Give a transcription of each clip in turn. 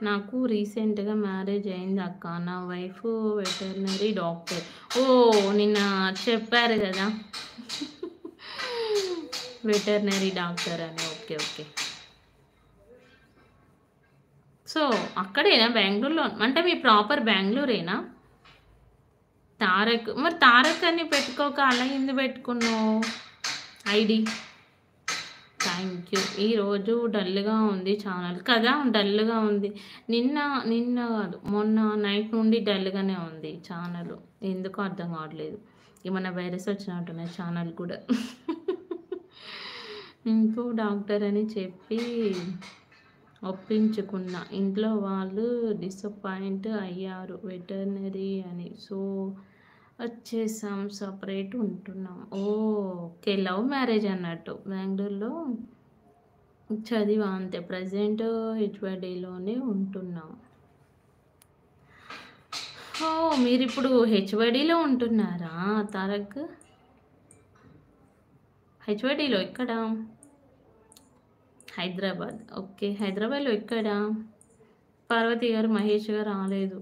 నాకు రీసెంట్‌గా మ్యారేజ్ అయింది అక్క. నా వైఫ్ వెటర్నరీ డాక్టర్. ఓహ్! నిన్న చెప్పారు గదా! వెటర్నరీ డాక్టర్ అని. ఓకే. ఓకే. సో, అక్కడేనా బెంగుళూరులో అంటే మీ ప్రాపర్ బెంగుళూరేనా? తారక్ మరి తారక్ అని పెట్టుకోక అలా ఎందుకు పెట్టుకున్నావు ఐడీ? Thank you. ఈరోజు డల్‌గా ఉంది ఛానల్ కదా! డల్‌గా ఉంది. నిన్న నిన్న గాదు మొన్న నైట్ నుండి డల్‌గానే ఉంది ఛానలు. ఎందుకో అర్థం కావట్లేదు. ఏమన్నా వైరస్ వచ్చినట్టున్నది ఛానల్ కూడా. ఇంకో డాక్టర్ అని చెప్పి ఒప్పించుకున్నా. ఇంట్లో వాళ్ళు డిసప్పాయింట్ అయ్యారు వెటర్నరీ అని. సో, వచ్చేసాం. సెపరేట్ ఉంటున్నాం. ఓకే. లవ్ మ్యారేజ్ అన్నట్టు. బెంగుళూరులో చదివా అంతే. ప్రెజెంట్ హెచ్‌వైడీలోనే ఉంటున్నాం. ఓహ్! మీరిప్పుడు హెచ్‌వైడీలో ఉంటున్నారా తారక్? హెచ్‌వైడీలో ఎక్కడ? హైదరాబాద్. ఓకే. హైదరాబాద్‌లో ఎక్కడ? పార్వతి గారు, మహేష్ గారు రాలేదు.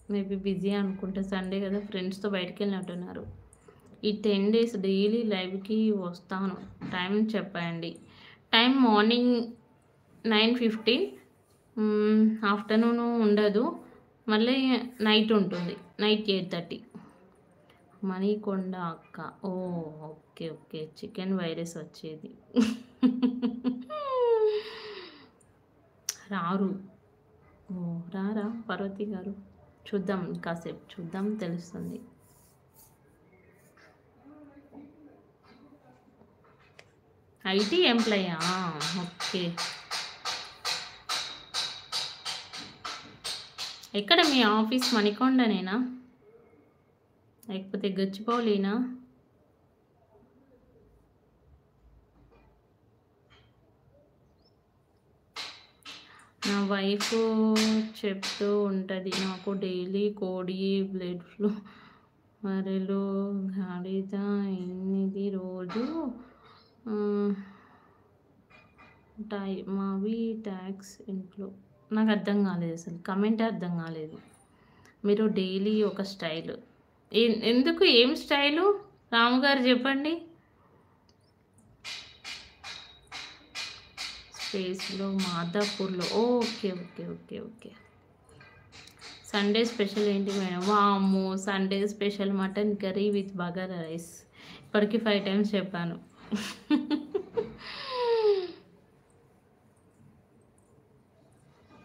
మేబీ బిజీ అనుకుంటా. సండే కదా! ఫ్రెండ్స్‌తో బయటికెళ్ళినట్టున్నారు. ఈ 10 డేస్ డైలీ లైవ్‌కి వస్తాను. టైం చెప్పండి. టైం మార్నింగ్ 9:15 ఆఫ్టర్‌నూన్ ఉండదు. మళ్ళీ నైట్ ఉంటుంది. నైట్ 8:30. మణికొండ అక్క. ఓహ్! ఓకే. ఓకే. చికెన్ వైరస్ వచ్చేది. రారు. ఓహ్! రారా పార్వతి గారు? చూద్దాం కాసేపు చూద్దాం తెలుస్తుంది. ఐటీ ఎంప్లాయా? ఓకే. ఎక్కడ మీ ఆఫీస్ మణికొండనేనా? లేకపోతే గచ్చిబౌలినా? నా వైఫ్ చెప్తూ ఉంటది. నాకు డైలీ కోడి, బ్లడ్ ఫ్లో, మరెలు, గాడిద 8 రోజు ఉంటాయి. మావి ట్యాక్స్ ఇంట్లో. నాకు అర్థం కాలేదు అసలు. కమెంటే అర్థం కాలేదు. మీరు డైలీ ఒక స్టైలు. ఎందుకు ఏం స్టైలు? రాము గారు చెప్పండి. స్పేస్‌లో మాదాపూర్‌లో. Okay. Okay. Okay. Okay. Sunday special ఏంటి మేడం? వామ్మో! Sunday special mutton curry with bagara rice. ఇప్పటికి 5 టైమ్స్ చెప్పాను.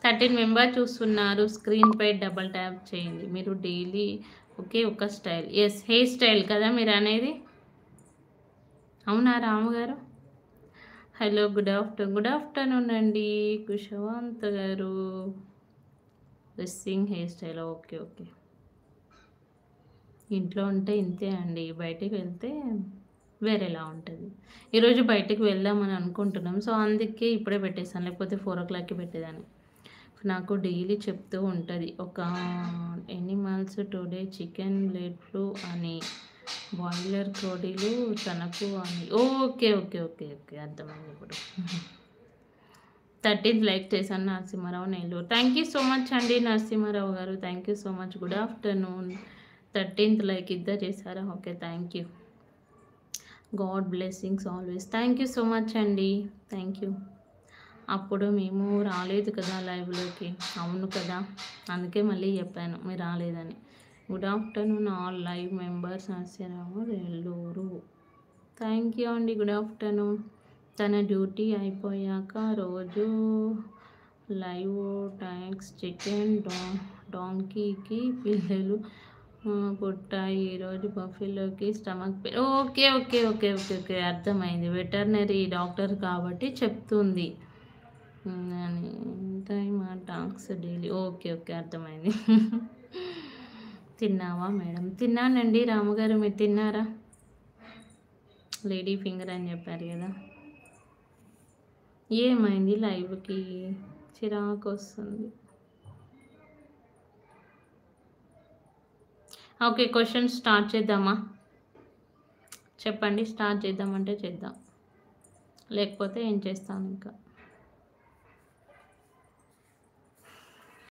13 మెంబర్స్ చూస్తున్నారు. స్క్రీన్‌పై డబుల్ ట్యాప్ చేయండి. మీరు డైలీ ఒకే ఒక స్టైల్. యెస్. హెయిర్ స్టైల్ కదా మీరనేది? అవునా రాము గారు? హలో. గుడ్ ఆఫ్టర్‌నూన్ అండి. కుశవంత్ గారు. Dressing, hair style. Okay. Okay. ఇంట్లో ఉంటే ఇంతే అండి. బయటికి వెళ్తే వేరేలా ఉంటది. ఈరోజు బయటికి వెళ్దామని అనుకుంటున్నాం. సో, అందుకే ఇప్పుడే పెట్టేసాను. లేకపోతే 4:00కి పెట్టేదాన్ని. నాకు డైలీ చెప్తూ ఉంటది. ఒక animals today chicken blood flu అని, బాయిలర్ కోడిలు తనకు అని. ఓకే. ఓకే. ఓకే. ఓకే. అర్థమైంది ఇప్పుడు. 13th లైక్ చేశాను. Narasimharao Nellore. Thank you so much అండి నరసింహారావు గారు. Thank you so much. Good afternoon. 13th like ఇద్దరు చేశారా? Okay. Thank you. God blessings always. Thank you so much అండి. Thank you. అప్పుడు మేము రాలేదు కదా లైవ్‌లోకి. అవును కదా! అందుకే మళ్ళీ చెప్పాను మీరు రాలేదని. Good afternoon all live members. Narasimharao Nellore. Thank you అండి. Good afternoon. తన డ్యూటీ అయిపోయాక రోజు లైవ్ థ్యాంక్స్. చికెన్ డాంకీకి పిల్లలు పుట్టాయి. ఈరోజు బఫెలోకి stomach pain. Okay. Okay. Okay. Okay. Okay. అర్థమైంది. వెటర్నరీ డాక్టర్ కాబట్టి చెప్తుంది. అని time talks daily. Okay. Okay. అర్థమైంది. తిన్నావా మేడం? తిన్నానండి. రాముగారు మీరు తిన్నారా? లేడీ ఫింగర్ అని చెప్పారు కదా! ఏమైంది లైవ్‌కి? చిరాకొస్తుంది. ఓకే. క్వెషన్స్ స్టార్ట్ చేద్దామా? చెప్పండి. స్టార్ట్ చేద్దామంటే చేద్దాం. లేకపోతే ఏం చేస్తాను ఇంకా.